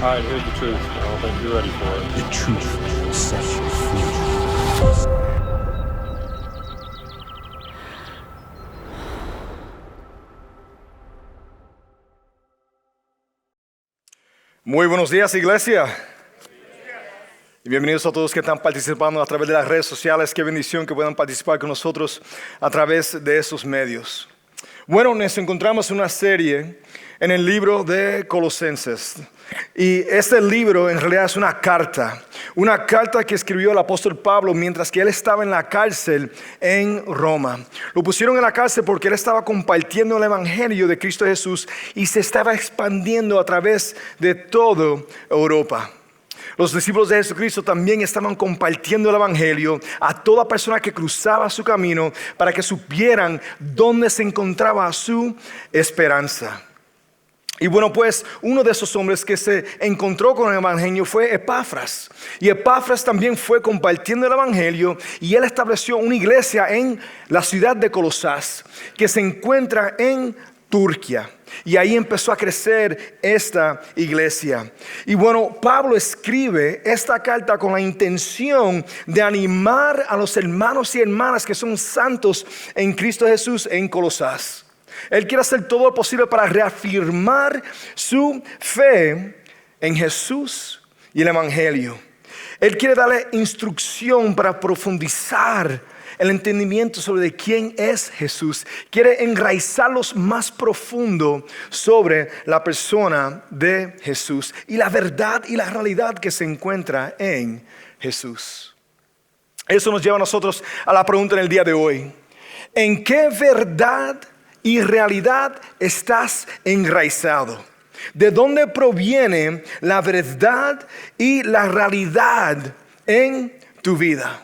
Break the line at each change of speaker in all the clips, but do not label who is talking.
All right, here's the truth. I don't think you're ready for it.
The truth will set you free.
Muy buenos días, iglesia. Y bienvenidos a todos que están participando a través de las redes sociales. Qué bendición que puedan participar con nosotros a través de esos medios. Bueno, nos encontramos en una serie en el libro de Colosenses. Y este libro en realidad es una carta que escribió el apóstol Pablo mientras que él estaba en la cárcel en Roma. Lo pusieron en la cárcel porque él estaba compartiendo el evangelio de Cristo Jesús y se estaba expandiendo a través de toda Europa. Los discípulos de Jesucristo también estaban compartiendo el evangelio a toda persona que cruzaba su camino para que supieran dónde se encontraba su esperanza. Y bueno, pues uno de esos hombres que se encontró con el evangelio fue Epafras. Y Epafras también fue compartiendo el evangelio y él estableció una iglesia en la ciudad de Colosas que se encuentra en Turquía. Y ahí empezó a crecer esta iglesia. Y bueno, Pablo escribe esta carta con la intención de animar a los hermanos y hermanas que son santos en Cristo Jesús en Colosas. Él quiere hacer todo lo posible para reafirmar su fe en Jesús y el evangelio. Él quiere darle instrucción para profundizar el entendimiento sobre quién es Jesús. Quiere enraizarlos más profundo sobre la persona de Jesús y la verdad y la realidad que se encuentra en Jesús. Eso nos lleva a nosotros a la pregunta en el día de hoy. ¿En qué verdad y realidad estás enraizado? ¿De dónde proviene la verdad y la realidad en tu vida?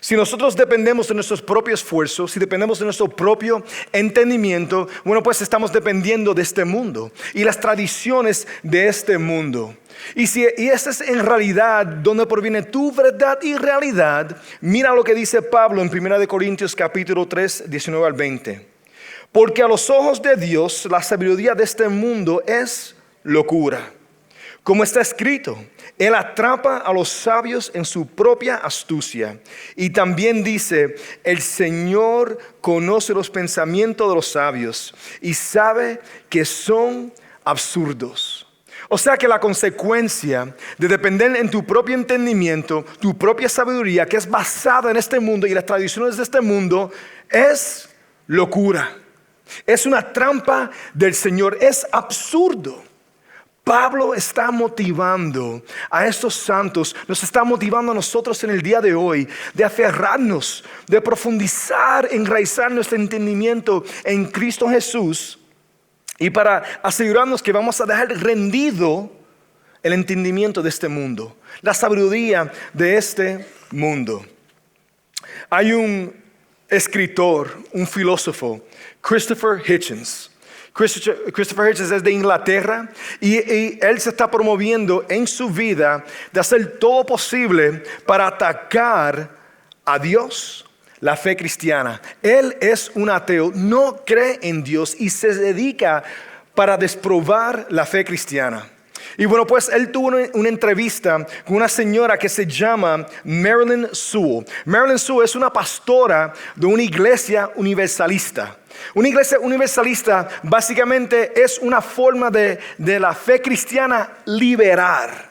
Si nosotros dependemos de nuestros propios esfuerzos, si dependemos de nuestro propio entendimiento, bueno, pues estamos dependiendo de este mundo y las tradiciones de este mundo. Y esta es en realidad donde proviene tu verdad y realidad, mira lo que dice Pablo en 1 Corintios capítulo 3, 19 al 20. Porque a los ojos de Dios la sabiduría de este mundo es locura. Como está escrito, Él atrapa a los sabios en su propia astucia. Y también dice, el Señor conoce los pensamientos de los sabios y sabe que son absurdos. O sea que la consecuencia de depender en tu propio entendimiento, tu propia sabiduría, que es basada en este mundo y las tradiciones de este mundo, es locura. Es una trampa del Señor, es absurdo. Pablo está motivando a estos santos, nos está motivando a nosotros en el día de hoy de aferrarnos, de profundizar, enraizar nuestro entendimiento en Cristo Jesús y para asegurarnos que vamos a dejar rendido el entendimiento de este mundo, la sabiduría de este mundo. Hay un escritor, un filósofo, Christopher Hitchens. Christopher Hitchens es de Inglaterra y él se está promoviendo en su vida de hacer todo posible para atacar a Dios, la fe cristiana. Él es un ateo, no cree en Dios y se dedica para desprobar la fe cristiana. Y bueno, pues él tuvo una entrevista con una señora que se llama Marilyn Sewell. Marilyn Sewell es una pastora de una iglesia universalista. Una iglesia universalista básicamente es una forma de la fe cristiana liberar.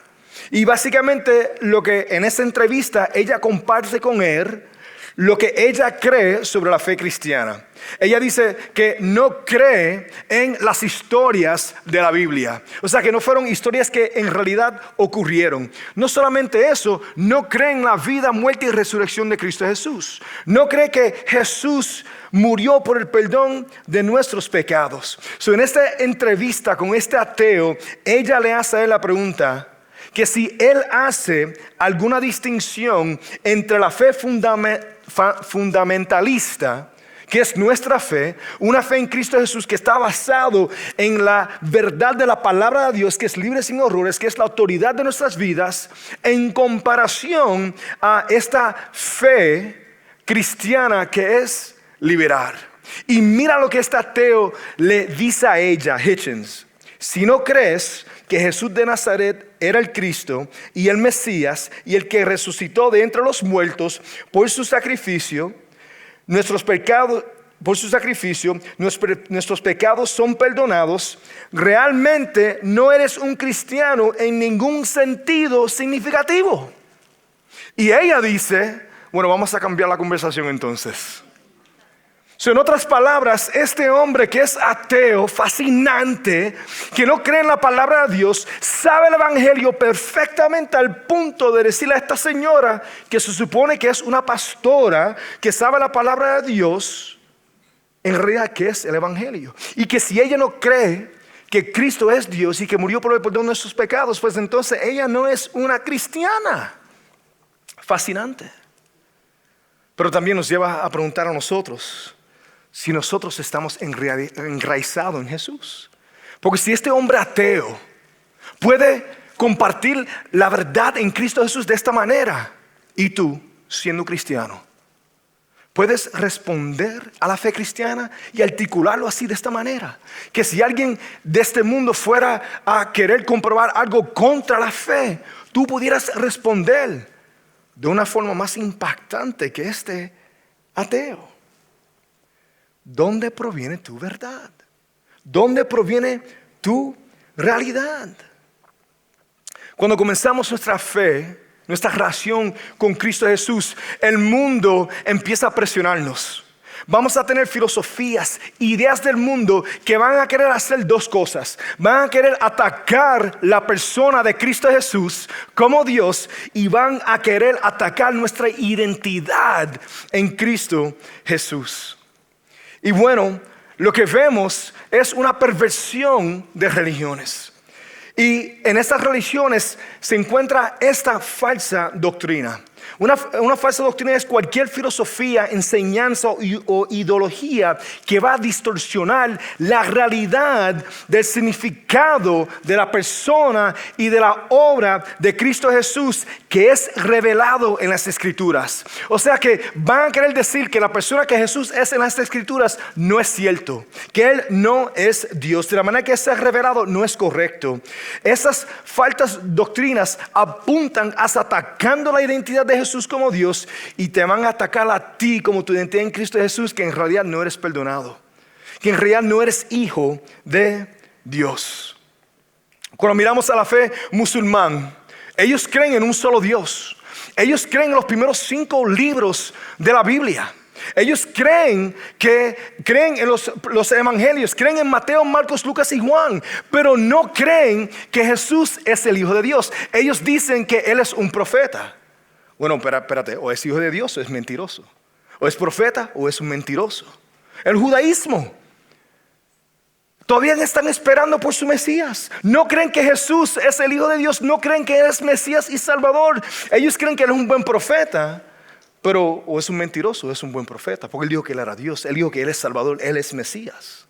Y básicamente lo que en esa entrevista ella comparte con él, lo que ella cree sobre la fe cristiana. Ella dice que no cree en las historias de la Biblia. O sea, que no fueron historias que en realidad ocurrieron. No solamente eso, no cree en la vida, muerte y resurrección de Cristo Jesús. No cree que Jesús murió por el perdón de nuestros pecados. En esta entrevista con este ateo, ella le hace a él la pregunta que si él hace alguna distinción entre la fe fundamentalista, que es nuestra fe, una fe en Cristo Jesús que está basado en la verdad de la palabra de Dios, que es libre sin errores, que es la autoridad de nuestras vidas, en comparación a esta fe cristiana que es liberar. Y mira lo que este ateo le dice a ella, Hitchens. si no crees que Jesús de Nazaret era el Cristo y el Mesías y el que resucitó de entre los muertos por su sacrificio, nuestros pecados son perdonados, realmente no eres un cristiano en ningún sentido significativo. Y ella dice, bueno, vamos a cambiar la conversación entonces. En otras palabras, este hombre que es ateo, fascinante, que no cree en la palabra de Dios, sabe el evangelio perfectamente al punto de decirle a esta señora, que se supone que es una pastora, que sabe la palabra de Dios, en realidad que es el evangelio. Y que si ella no cree que Cristo es Dios y que murió por el perdón de sus pecados, pues entonces ella no es una cristiana. Fascinante. Pero también nos lleva a preguntar a nosotros si nosotros estamos enraizados en Jesús. Porque si este hombre ateo puede compartir la verdad en Cristo Jesús de esta manera, y tú, siendo cristiano, puedes responder a la fe cristiana y articularlo así de esta manera. Que si alguien de este mundo fuera a querer comprobar algo contra la fe, tú pudieras responder de una forma más impactante que este ateo. ¿Dónde proviene tu verdad? ¿Dónde proviene tu realidad? Cuando comenzamos nuestra fe, nuestra relación con Cristo Jesús, el mundo empieza a presionarnos. Vamos a tener filosofías, ideas del mundo que van a querer hacer dos cosas. Van a querer atacar la persona de Cristo Jesús como Dios y van a querer atacar nuestra identidad en Cristo Jesús. Y bueno, lo que vemos es una perversión de religiones. Y en estas religiones se encuentra esta falsa doctrina. Una falsa doctrina es cualquier filosofía, enseñanza o ideología que va a distorsionar la realidad del significado de la persona y de la obra de Cristo Jesús que es revelado en las Escrituras. O sea que van a querer decir que la persona que Jesús es en las Escrituras no es cierto, que Él no es Dios. De la manera que es revelado no es correcto. Esas falsas doctrinas apuntan hasta atacando la identidad de Jesús como Dios y te van a atacar a ti como tu identidad en Cristo Jesús, que en realidad no eres perdonado, que en realidad no eres hijo de Dios. Cuando miramos a la fe musulmán, ellos creen en un solo Dios. Ellos creen en los primeros 5 libros de la Biblia. Ellos creen en los evangelios, creen en Mateo, Marcos, Lucas y Juan, pero no creen que Jesús es el Hijo de Dios. Ellos dicen que Él es un profeta. Bueno, espérate, o es hijo de Dios o es mentiroso. O es profeta o es un mentiroso. El judaísmo, todavía están esperando por su Mesías. No creen que Jesús es el Hijo de Dios, no creen que Él es Mesías y Salvador. Ellos creen que Él es un buen profeta, pero o es un mentiroso o es un buen profeta. Porque Él dijo que Él era Dios, Él dijo que Él es Salvador, Él es Mesías.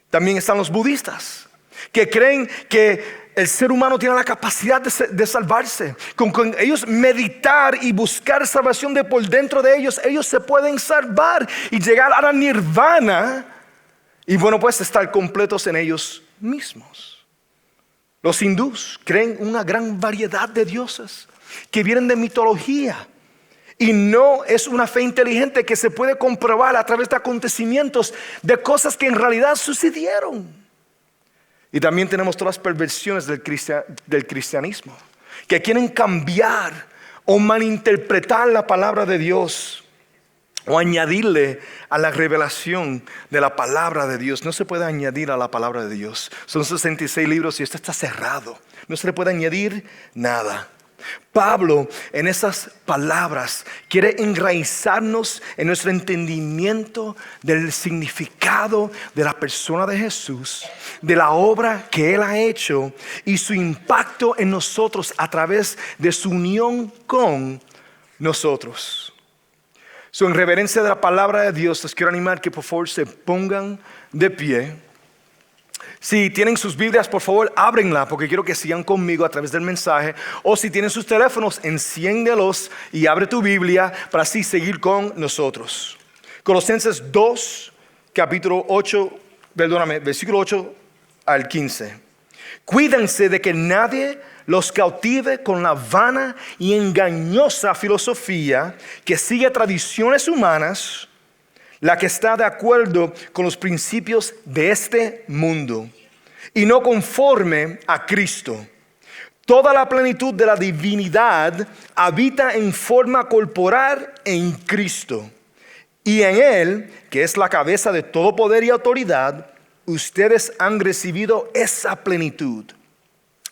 También están los budistas, que creen que el ser humano tiene la capacidad de salvarse. Con ellos meditar y buscar salvación de por dentro de ellos, ellos se pueden salvar y llegar a la nirvana. Y bueno, pues estar completos en ellos mismos. Los hindús creen una gran variedad de dioses que vienen de mitología. Y no es una fe inteligente que se puede comprobar a través de acontecimientos, de cosas que en realidad sucedieron. Y también tenemos todas las perversiones del cristianismo, que quieren cambiar o malinterpretar la palabra de Dios o añadirle a la revelación de la palabra de Dios. No se puede añadir a la palabra de Dios. Son 66 libros y esto está cerrado. No se le puede añadir nada. Pablo en esas palabras quiere enraizarnos en nuestro entendimiento del significado de la persona de Jesús, de la obra que Él ha hecho y su impacto en nosotros a través de su unión con nosotros. En reverencia de la palabra de Dios, les quiero animar que por favor se pongan de pie. Si tienen sus Biblias, por favor, ábrenla, porque quiero que sigan conmigo a través del mensaje. O si tienen sus teléfonos, enciéndelos y abre tu Biblia para así seguir con nosotros. Colosenses 2, versículo 8 al 15. Cuídense de que nadie los cautive con la vana y engañosa filosofía que sigue tradiciones humanas, la que está de acuerdo con los principios de este mundo, y no conforme a Cristo. Toda la plenitud de la divinidad habita en forma corporal en Cristo. Y en Él, que es la cabeza de todo poder y autoridad, ustedes han recibido esa plenitud.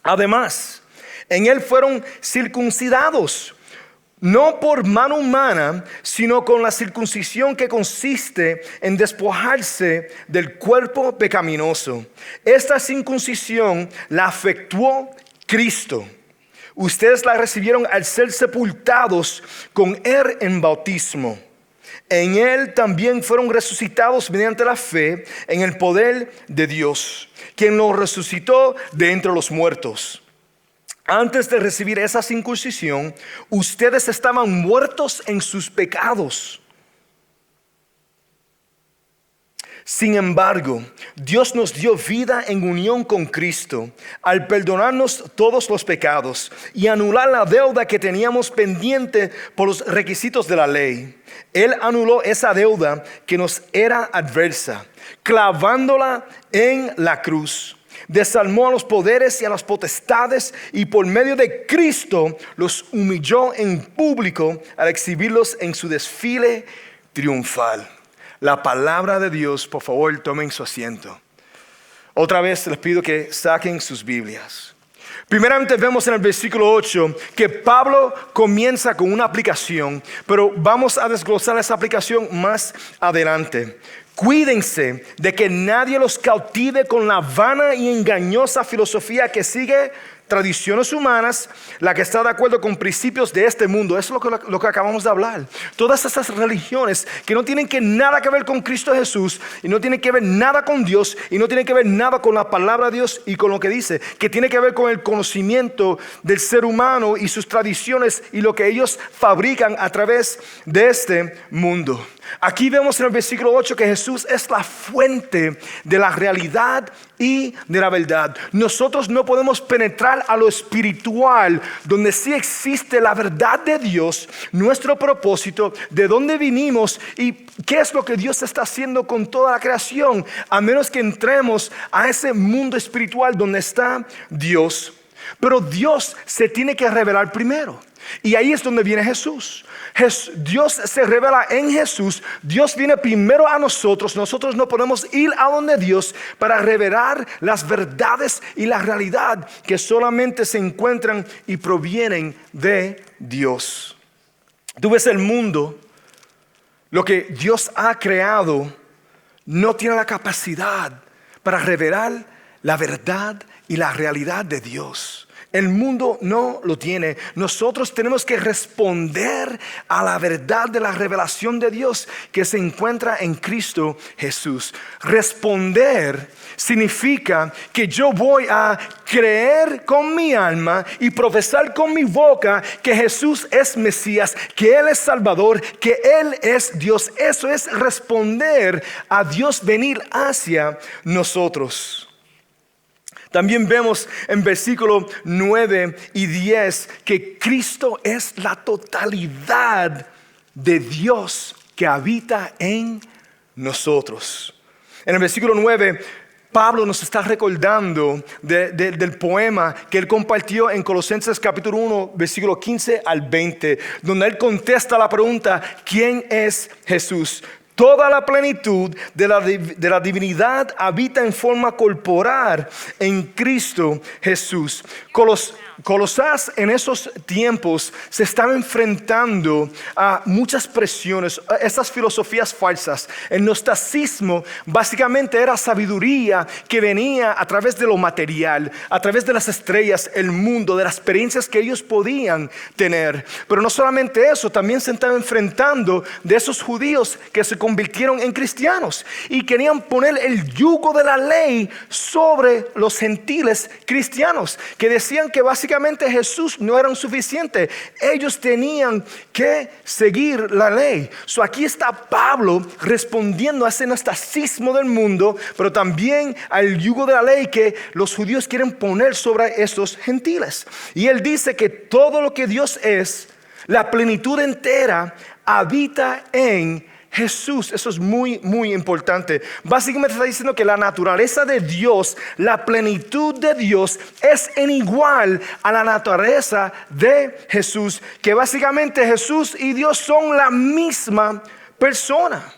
Además, en Él fueron circuncidados, no por mano humana, sino con la circuncisión que consiste en despojarse del cuerpo pecaminoso. Esta circuncisión la efectuó Cristo. Ustedes la recibieron al ser sepultados con Él en bautismo. En Él también fueron resucitados mediante la fe en el poder de Dios, quien los resucitó de entre los muertos. Antes de recibir esa circuncisión, ustedes estaban muertos en sus pecados. Sin embargo, Dios nos dio vida en unión con Cristo al perdonarnos todos los pecados y anular la deuda que teníamos pendiente por los requisitos de la ley. Él anuló esa deuda que nos era adversa, clavándola en la cruz. Desarmó a los poderes y a las potestades y por medio de Cristo los humilló en público al exhibirlos en su desfile triunfal. La palabra de Dios, por favor, tomen su asiento. Otra vez les pido que saquen sus Biblias. Primeramente vemos en el versículo 8 que Pablo comienza con una aplicación, pero vamos a desglosar esa aplicación más adelante. Cuídense de que nadie los cautive con la vana y engañosa filosofía que sigue tradiciones humanas, la que está de acuerdo con principios de este mundo. Eso es lo que acabamos de hablar. Todas esas religiones que no tienen nada que ver con Cristo Jesús y no tienen que ver nada con Dios y no tienen que ver nada con la palabra de Dios y con lo que dice, que tiene que ver con el conocimiento del ser humano y sus tradiciones y lo que ellos fabrican a través de este mundo. Aquí vemos en el versículo 8 que Jesús es la fuente de la realidad y de la verdad. Nosotros no podemos penetrar a lo espiritual, donde sí existe la verdad de Dios, nuestro propósito, de dónde vinimos y qué es lo que Dios está haciendo con toda la creación, a menos que entremos a ese mundo espiritual donde está Dios. Pero Dios se tiene que revelar primero. Y ahí es donde viene Jesús. Dios se revela en Jesús. Dios viene primero a nosotros. Nosotros no podemos ir a donde Dios para revelar las verdades y la realidad que solamente se encuentran y provienen de Dios. Tú ves el mundo, lo que Dios ha creado, no tiene la capacidad para revelar la verdad y la realidad de Dios. El mundo no lo tiene. Nosotros tenemos que responder a la verdad de la revelación de Dios que se encuentra en Cristo Jesús. Responder significa que yo voy a creer con mi alma y profesar con mi boca que Jesús es Mesías, que Él es Salvador, que Él es Dios. Eso es responder a Dios venir hacia nosotros. También vemos en versículo 9 y 10 que Cristo es la totalidad de Dios que habita en nosotros. En el versículo 9, Pablo nos está recordando del poema que él compartió en Colosenses capítulo 1, versículo 15 al 20, donde él contesta la pregunta, ¿quién es Jesús? Toda la plenitud de la divinidad habita en forma corporal en Cristo Jesús. Colosas en esos tiempos se estaba enfrentando a muchas presiones, a estas filosofías falsas. El gnosticismo básicamente era sabiduría que venía a través de lo material, a través de las estrellas, el mundo, de las experiencias que ellos podían tener. Pero no solamente eso, también se estaba enfrentando de esos judíos que se convirtieron en cristianos y querían poner el yugo de la ley sobre los gentiles cristianos, que decían que básicamente Jesús no era suficiente. Ellos tenían que seguir la ley. So aquí está Pablo respondiendo a ese anastacismo del mundo, pero también al yugo de la ley que los judíos quieren poner sobre estos gentiles. Y él dice que todo lo que Dios es, la plenitud entera, habita en Jesús. Eso es muy, muy importante. Básicamente está diciendo que la naturaleza de Dios, la plenitud de Dios es en igual a la naturaleza de Jesús. Que básicamente Jesús y Dios son la misma persona.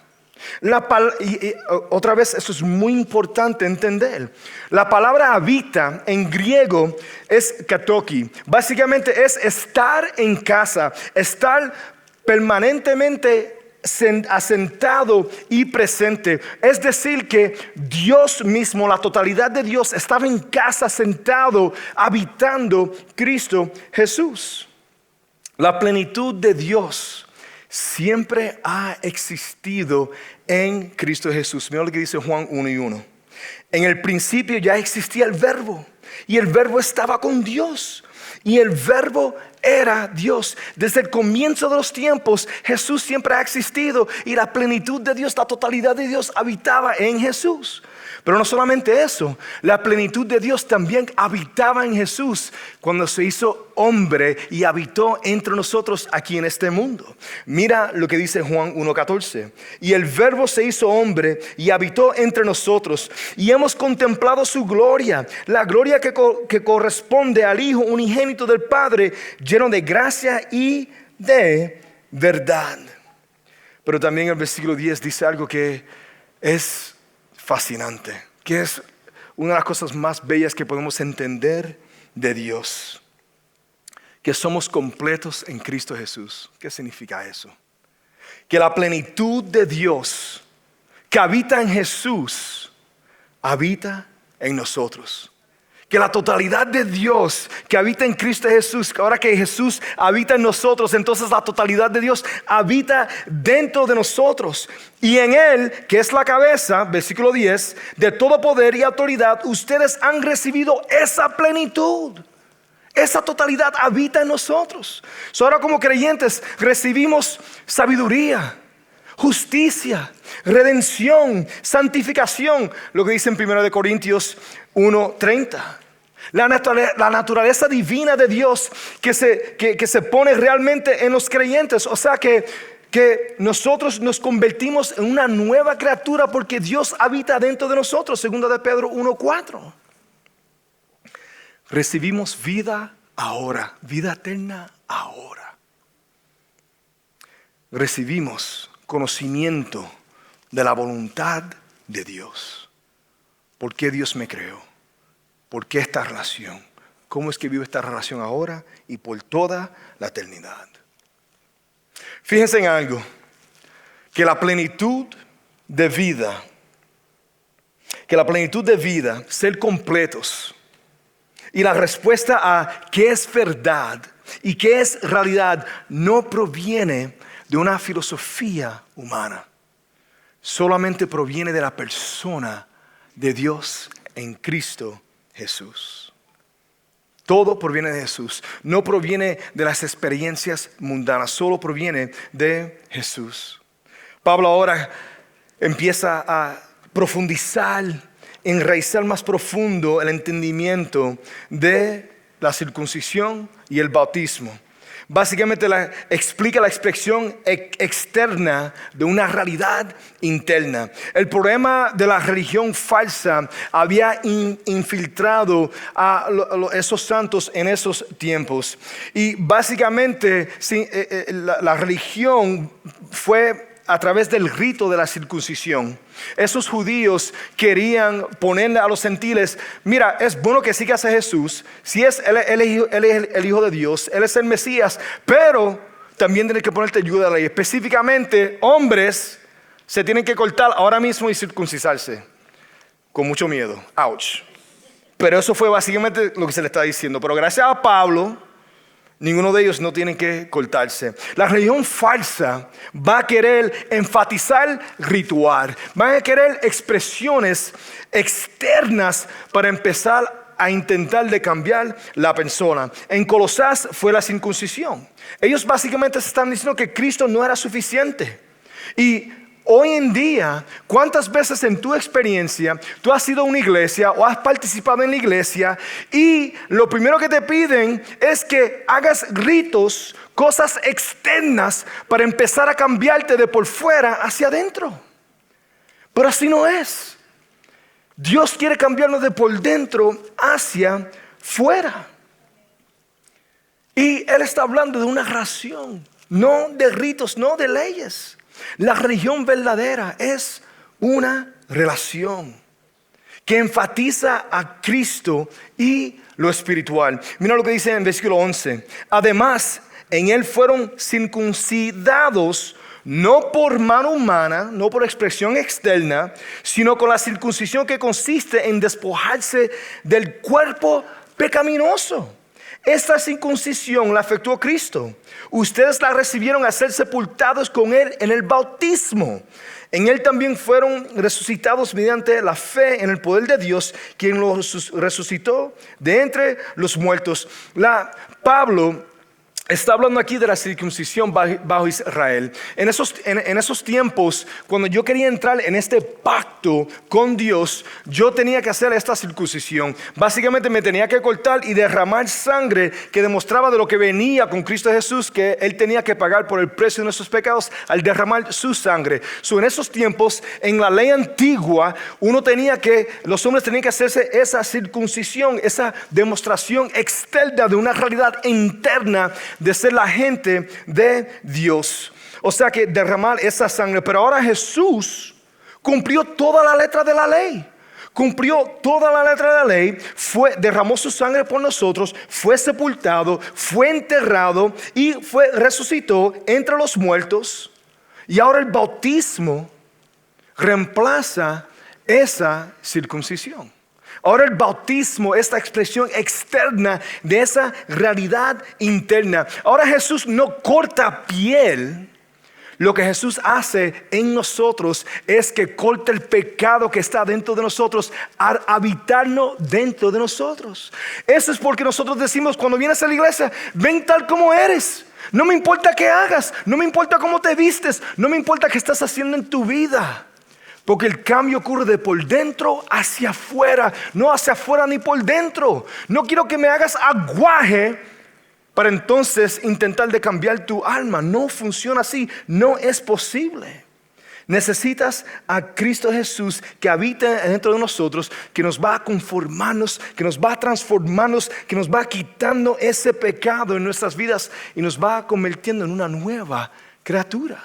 Otra vez, eso es muy importante entender. La palabra habita en griego es katoki. Básicamente es estar en casa, estar permanentemente asentado y presente. Es decir que Dios mismo, la totalidad de Dios, estaba en casa sentado, habitando Cristo Jesús. La plenitud de Dios siempre ha existido en Cristo Jesús. Mira lo que dice Juan 1:1. En el principio ya existía el verbo, y el verbo estaba con Dios, y el verbo era Dios. Desde el comienzo de los tiempos, Jesús siempre ha existido, y la plenitud de Dios, la totalidad de Dios habitaba en Jesús. Pero no solamente eso, la plenitud de Dios también habitaba en Jesús cuando se hizo hombre y habitó entre nosotros aquí en este mundo. Mira lo que dice Juan 1:14. Y el verbo se hizo hombre y habitó entre nosotros, y hemos contemplado su gloria, la gloria que corresponde al Hijo unigénito del Padre, lleno de gracia y de verdad. Pero también el versículo 10 dice algo que es fascinante, que es una de las cosas más bellas que podemos entender de Dios, que somos completos en Cristo Jesús. ¿Qué significa eso? Que la plenitud de Dios que habita en Jesús habita en nosotros. Que la totalidad de Dios que habita en Cristo Jesús, que ahora que Jesús habita en nosotros, entonces la totalidad de Dios habita dentro de nosotros. Y en Él, que es la cabeza, versículo 10, de todo poder y autoridad, ustedes han recibido esa plenitud. Esa totalidad habita en nosotros. Ahora como creyentes recibimos sabiduría, justicia, redención, santificación. Lo que dice en 1 Corintios 1:30. La naturaleza divina de Dios que se pone realmente en los creyentes. O sea que nosotros nos convertimos en una nueva criatura porque Dios habita dentro de nosotros. 2 de Pedro 1:4. Recibimos vida ahora, vida eterna ahora. Recibimos conocimiento de la voluntad de Dios. ¿Por qué Dios me creó? ¿Por qué esta relación? ¿Cómo es que vivo esta relación ahora y por toda la eternidad? Fíjense en algo, que la plenitud de vida, ser completos, y la respuesta a qué es verdad y qué es realidad no proviene de una filosofía humana. Solamente proviene de la persona de Dios en Cristo Jesús. Todo proviene de Jesús. No proviene de las experiencias mundanas. Solo proviene de Jesús. Pablo ahora empieza a profundizar, enraizar más profundo el entendimiento de la circuncisión y el bautismo. Básicamente explica la expresión externa de una realidad interna. El problema de la religión falsa había infiltrado a esos santos en esos tiempos. Y básicamente la religión fue a través del rito de la circuncisión. Esos judíos querían ponerle a los gentiles: mira, es bueno que sigas a Jesús, si él es el Hijo de Dios, Él es el Mesías, pero también tienes que ponerte ayuda a la ley. Específicamente, hombres se tienen que cortar ahora mismo y circuncisarse. Con mucho miedo. Ouch. Pero eso fue básicamente lo que se le está diciendo. Pero gracias a Pablo ninguno de ellos no tiene que cortarse. La religión falsa va a querer enfatizar ritual, va a querer expresiones externas para empezar a intentar de cambiar la persona. En Colosás fue la circuncisión. Ellos básicamente están diciendo que Cristo no era suficiente. Y hoy en día, ¿cuántas veces en tu experiencia tú has ido a una iglesia o has participado en la iglesia y lo primero que te piden es que hagas ritos, cosas externas para empezar a cambiarte de por fuera hacia adentro? Pero así no es. Dios quiere cambiarnos de por dentro hacia fuera. Y Él está hablando de una relación, no de ritos, no de leyes. La religión verdadera es una relación que enfatiza a Cristo y lo espiritual. Mira lo que dice en versículo 11. Además, en Él fueron circuncidados, no por mano humana, no por expresión externa, sino con la circuncisión que consiste en despojarse del cuerpo pecaminoso. Esta circuncisión la efectuó Cristo. Ustedes la recibieron al ser sepultados con Él en el bautismo. En Él también fueron resucitados mediante la fe en el poder de Dios, quien los resucitó de entre los muertos. Pablo está hablando aquí de la circuncisión bajo Israel. En esos tiempos, cuando yo quería entrar en este pacto con Dios, yo tenía que hacer esta circuncisión. Básicamente me tenía que cortar y derramar sangre que demostraba de lo que venía con Cristo Jesús, que Él tenía que pagar por el precio de nuestros pecados al derramar su sangre. En esos tiempos, en la ley antigua, los hombres tenían que hacerse esa circuncisión, esa demostración externa de una realidad interna de ser la gente de Dios. O sea que derramar esa sangre. Pero ahora Jesús cumplió toda la letra de la ley. Cumplió toda la letra de la ley. Derramó su sangre por nosotros. Fue sepultado. Fue enterrado. Y resucitó entre los muertos. Y ahora el bautismo reemplaza esa circuncisión. Ahora el bautismo, esta expresión externa de esa realidad interna. Ahora Jesús no corta piel. Lo que Jesús hace en nosotros es que corta el pecado que está dentro de nosotros al habitarnos dentro de nosotros. Eso es porque nosotros decimos cuando vienes a la iglesia, ven tal como eres. No me importa qué hagas, no me importa cómo te vistes, no me importa qué estás haciendo en tu vida. Porque el cambio ocurre de por dentro hacia afuera, no hacia afuera ni por dentro. No quiero que me hagas aguaje para entonces intentar de cambiar tu alma. No funciona así, no es posible. Necesitas a Cristo Jesús que habita dentro de nosotros, que nos va a conformarnos, que nos va a transformarnos, que nos va quitando ese pecado en nuestras vidas y nos va convirtiendo en una nueva criatura.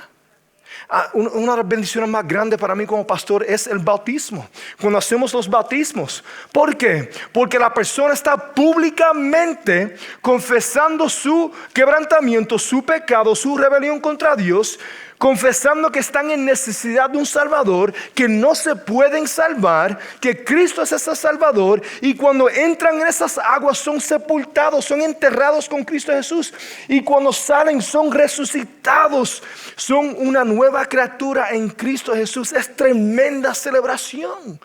Una de las bendiciones más grandes para mí como pastor es el bautismo. Cuando hacemos los bautismos. ¿Por qué? Porque la persona está públicamente confesando su quebrantamiento, su pecado, su rebelión contra Dios. Confesando que están en necesidad de un Salvador, que no se pueden salvar, que Cristo es ese Salvador, y cuando entran en esas aguas son sepultados, son enterrados con Cristo Jesús, y cuando salen son resucitados, son una nueva criatura en Cristo Jesús. Es tremenda celebración,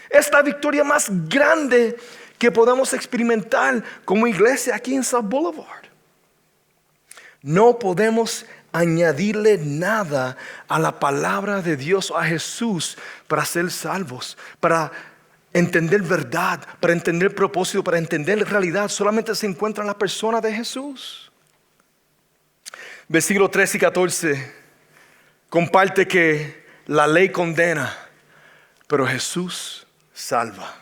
es la victoria más grande que podemos experimentar como iglesia aquí en South Boulevard. No podemos añadirle nada a la palabra de Dios, a Jesús, para ser salvos, para entender verdad, para entender propósito, para entender realidad. Solamente se encuentra en la persona de Jesús. Versículos 13 y 14 comparte que la ley condena, pero Jesús salva.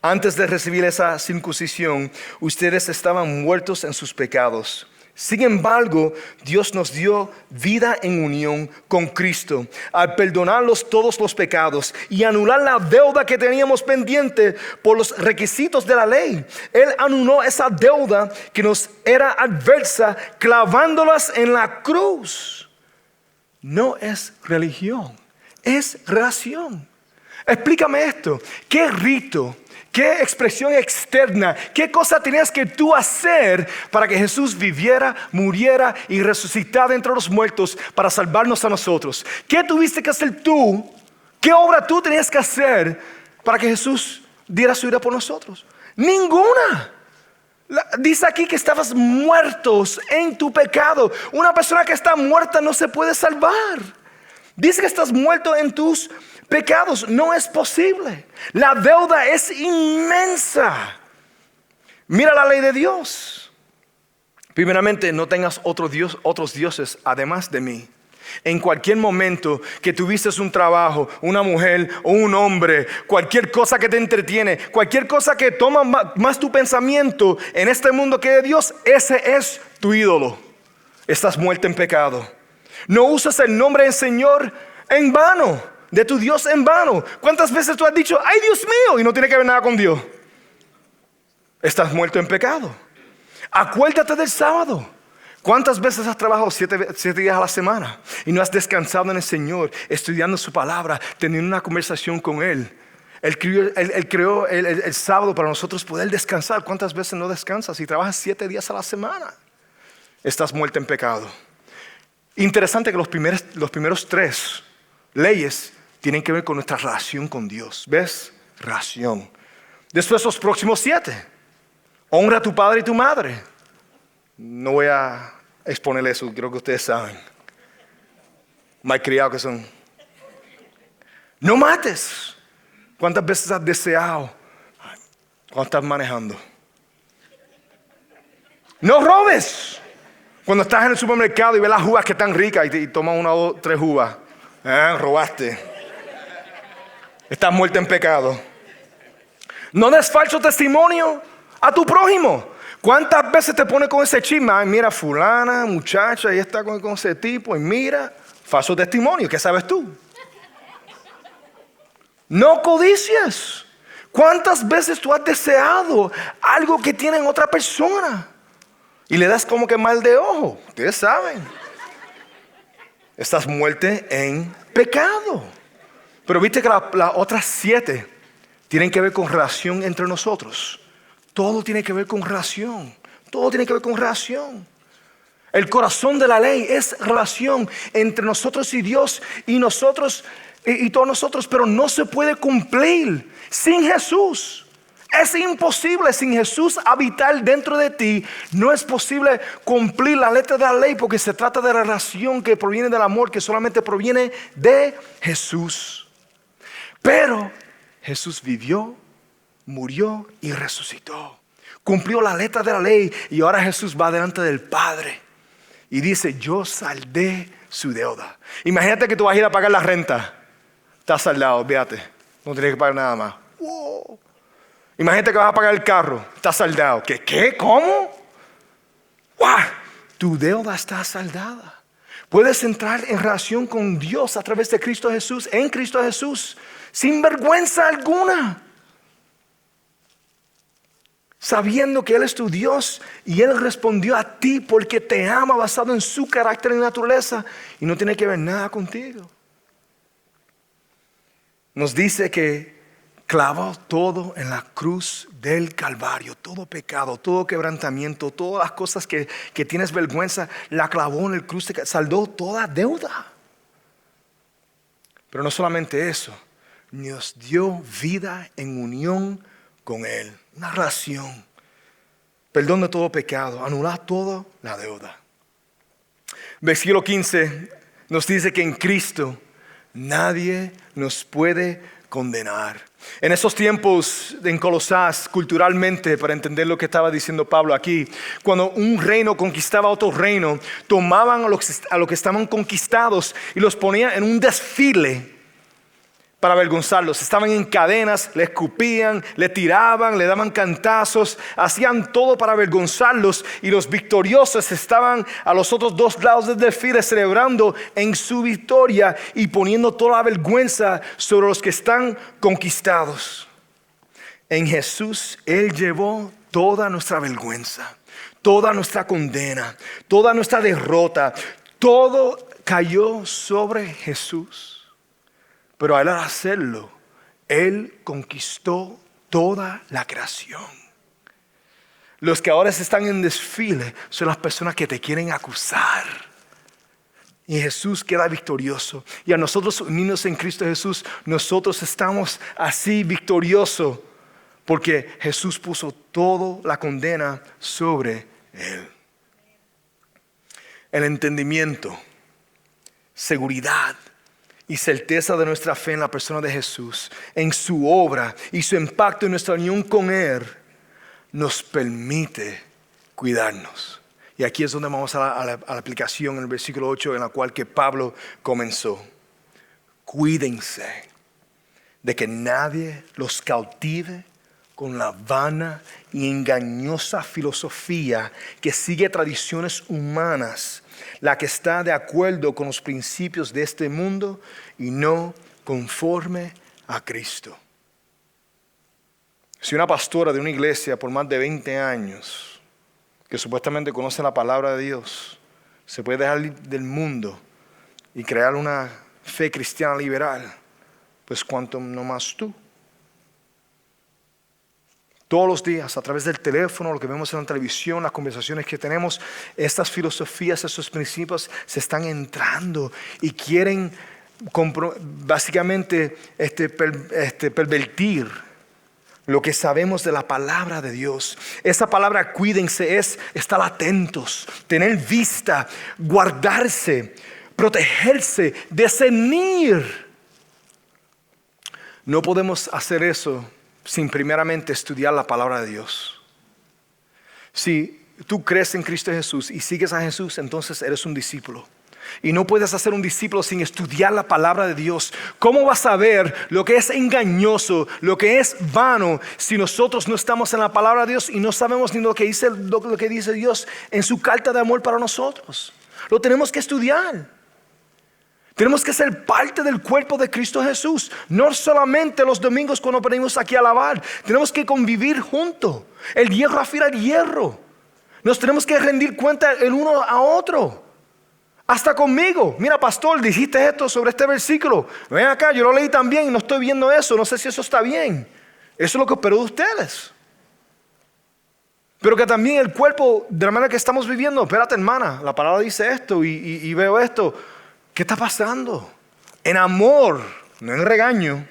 Antes de recibir esa circuncisión, ustedes estaban muertos en sus pecados. Sin embargo, Dios nos dio vida en unión con Cristo al perdonarlos todos los pecados y anular la deuda que teníamos pendiente por los requisitos de la ley. Él anuló esa deuda que nos era adversa clavándolas en la cruz. No es religión, es relación. Explícame esto. ¿Qué rito, ¿Qué expresión externa? ¿Qué cosa tenías que tú hacer para que Jesús viviera, muriera y resucitara entre los muertos para salvarnos a nosotros? ¿Qué tuviste que hacer tú? ¿Qué obra tú tenías que hacer para que Jesús diera su vida por nosotros? Ninguna. Dice aquí que estabas muertos en tu pecado. Una persona que está muerta no se puede salvar. Dice que estás muerto en tus pecados. No es posible. La deuda es inmensa. Mira la ley de Dios. Primeramente, no tengas otros dioses además de mí. En cualquier momento que tuviste un trabajo, una mujer o un hombre, cualquier cosa que te entretiene, cualquier cosa que toma más tu pensamiento en este mundo que de Dios, ese es tu ídolo. Estás muerto en pecado. No usas el nombre del Señor en vano, de tu Dios en vano. ¿Cuántas veces tú has dicho, ay Dios mío, y no tiene que ver nada con Dios? Estás muerto en pecado. Acuérdate del sábado. ¿Cuántas veces has trabajado 7 días a la semana y no has descansado en el Señor, estudiando su palabra, teniendo una conversación con Él? Él creó el sábado para nosotros poder descansar. ¿Cuántas veces no descansas y trabajas 7 días a la semana? Estás muerto en pecado. Interesante que los primeros 3 leyes tienen que ver con nuestra relación con Dios. ¿Ves? Relación. Después los próximos 7. Honra a tu padre y tu madre. No voy a exponer eso, creo que ustedes saben. Malcriados que son. No mates. ¿Cuántas veces has deseado cuando estás manejando? No robes. Cuando estás en el supermercado y ves las uvas que están ricas y tomas 1 o 3 uvas. Robaste. Estás muerto en pecado. No des falso testimonio a tu prójimo. ¿Cuántas veces te pones con ese chisme? Ay, mira, fulana, muchacha, ahí está con ese tipo. Y mira, falso testimonio. ¿Qué sabes tú? No codicias. ¿Cuántas veces tú has deseado algo que tiene otra persona? Y le das como que mal de ojo. Ustedes saben. Estás muerto en pecado. Pero viste que las otras 7 tienen que ver con relación entre nosotros. Todo tiene que ver con relación. Todo tiene que ver con relación. El corazón de la ley es relación entre nosotros y Dios y nosotros y todos nosotros, pero no se puede cumplir sin Jesús. Es imposible sin Jesús habitar dentro de ti. No es posible cumplir la letra de la ley porque se trata de la relación que proviene del amor, que solamente proviene de Jesús. Pero Jesús vivió, murió y resucitó. Cumplió la letra de la ley y ahora Jesús va delante del Padre y dice, yo saldé su deuda. Imagínate que tú vas a ir a pagar la renta. Está saldado, olvídate. No tienes que pagar nada más. Wow. Imagínate que vas a pagar el carro. Está saldado. ¿Qué? ¿Cómo? ¡Wow! Tu deuda está saldada. Puedes entrar en relación con Dios a través de Cristo Jesús, en Cristo Jesús, sin vergüenza alguna. Sabiendo que Él es tu Dios y Él respondió a ti porque te ama basado en su carácter y naturaleza y no tiene que ver nada contigo. Nos dice que clavó todo en la cruz del Calvario, todo pecado, todo quebrantamiento, todas las cosas que tienes vergüenza, la clavó en el cruz, saldó toda deuda. Pero no solamente eso, nos dio vida en unión con Él, una relación, perdón de todo pecado, anular toda la deuda. Versículo 15 nos dice que en Cristo nadie nos puede condenar. En esos tiempos en Colosas, culturalmente, para entender lo que estaba diciendo Pablo aquí, cuando un reino conquistaba a otro reino, tomaban a los que estaban conquistados y los ponían en un desfile para avergonzarlos. Estaban en cadenas, le escupían, le tiraban, le daban cantazos, hacían todo para avergonzarlos y los victoriosos estaban a los otros 2 lados del desfile celebrando en su victoria y poniendo toda la vergüenza sobre los que están conquistados. En Jesús Él llevó toda nuestra vergüenza, toda nuestra condena, toda nuestra derrota, todo cayó sobre Jesús. Pero al hacerlo, Él conquistó toda la creación. Los que ahora están en desfile son las personas que te quieren acusar. Y Jesús queda victorioso. Y a nosotros unidos en Cristo Jesús, nosotros estamos así victoriosos. Porque Jesús puso toda la condena sobre Él. El entendimiento, seguridad y certeza de nuestra fe en la persona de Jesús, en su obra y su impacto en nuestra unión con Él, nos permite cuidarnos. Y aquí es donde vamos a la aplicación en el versículo 8 en la cual que Pablo comenzó. Cuídense de que nadie los cautive con la vana y engañosa filosofía que sigue tradiciones humanas, la que está de acuerdo con los principios de este mundo y no conforme a Cristo. Si una pastora de una iglesia por más de 20 años, que supuestamente conoce la palabra de Dios, se puede dejar del mundo y crear una fe cristiana liberal, pues cuánto no más tú. Todos los días, a través del teléfono, lo que vemos en la televisión, las conversaciones que tenemos, estas filosofías, estos principios se están entrando y quieren básicamente pervertir lo que sabemos de la palabra de Dios. Esa palabra cuídense es estar atentos, tener vista, guardarse, protegerse, discernir. No podemos hacer eso sin primeramente estudiar la palabra de Dios. Si tú crees en Cristo Jesús y sigues a Jesús, entonces eres un discípulo. Y no puedes hacer un discípulo sin estudiar la palabra de Dios. ¿Cómo vas a ver lo que es engañoso, lo que es vano, si nosotros no estamos en la palabra de Dios y no sabemos ni lo que dice Dios en su carta de amor para nosotros? Lo tenemos que estudiar. Tenemos que ser parte del cuerpo de Cristo Jesús. No solamente los domingos cuando venimos aquí a alabar. Tenemos que convivir juntos. El hierro afila el hierro. Nos tenemos que rendir cuenta el uno a otro. Hasta conmigo. Mira, pastor, dijiste esto sobre este versículo. Ven acá, yo lo leí también y no estoy viendo eso. No sé si eso está bien. Eso es lo que espero de ustedes. Pero que también el cuerpo, de la manera que estamos viviendo. Espérate, hermana, la palabra dice esto y veo esto. ¿Qué está pasando? En amor, no en regaño.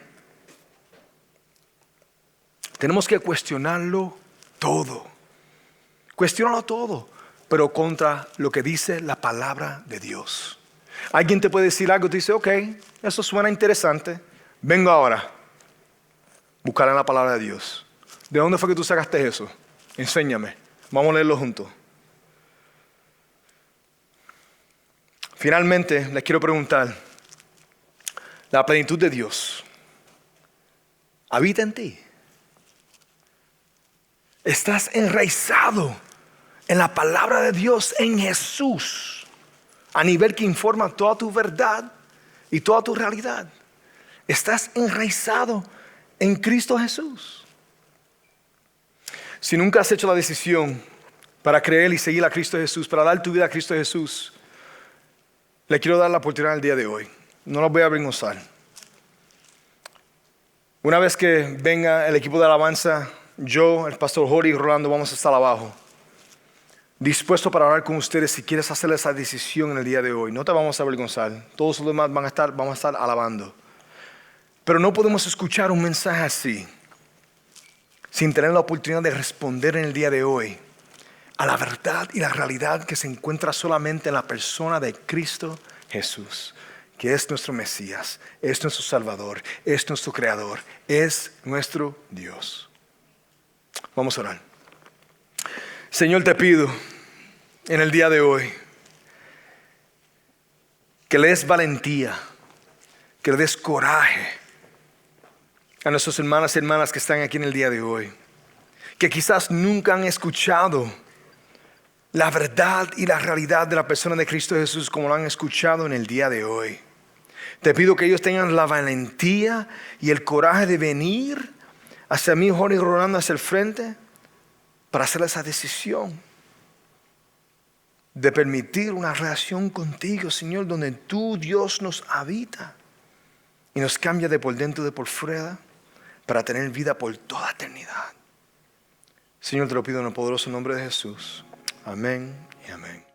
Tenemos que cuestionarlo todo. Cuestionarlo todo, pero contra lo que dice la palabra de Dios. Alguien te puede decir algo, te dice, ok, eso suena interesante. Vengo ahora. Buscar en la palabra de Dios. ¿De dónde fue que tú sacaste eso? Enséñame. Vamos a leerlo juntos. Finalmente, les quiero preguntar, la plenitud de Dios habita en ti. Estás enraizado en la palabra de Dios, en Jesús, a nivel que informa toda tu verdad y toda tu realidad. Estás enraizado en Cristo Jesús. Si nunca has hecho la decisión para creer y seguir a Cristo Jesús, para dar tu vida a Cristo Jesús, le quiero dar la oportunidad el día de hoy. No los voy a avergonzar. Una vez que venga el equipo de alabanza, yo, el pastor Jorge y Rolando vamos a estar abajo, dispuesto para hablar con ustedes si quieres hacer esa decisión en el día de hoy. No te vamos a avergonzar. Todos los demás vamos a estar alabando. Pero no podemos escuchar un mensaje así sin tener la oportunidad de responder en el día de hoy a la verdad y la realidad que se encuentra solamente en la persona de Cristo Jesús, que es nuestro Mesías, es nuestro Salvador, es nuestro Creador, es nuestro Dios. Vamos a orar. Señor, te pido en el día de hoy que le des valentía, que le des coraje a nuestras hermanas que están aquí en el día de hoy, que quizás nunca han escuchado la verdad y la realidad de la persona de Cristo Jesús como lo han escuchado en el día de hoy. Te pido que ellos tengan la valentía y el coraje de venir hacia mí, Jorge y Rolando, hacia el frente para hacer esa decisión de permitir una relación contigo, Señor, donde tú, Dios, nos habita y nos cambia de por dentro y de por fuera para tener vida por toda eternidad. Señor, te lo pido en el poderoso nombre de Jesús. Amén y amén.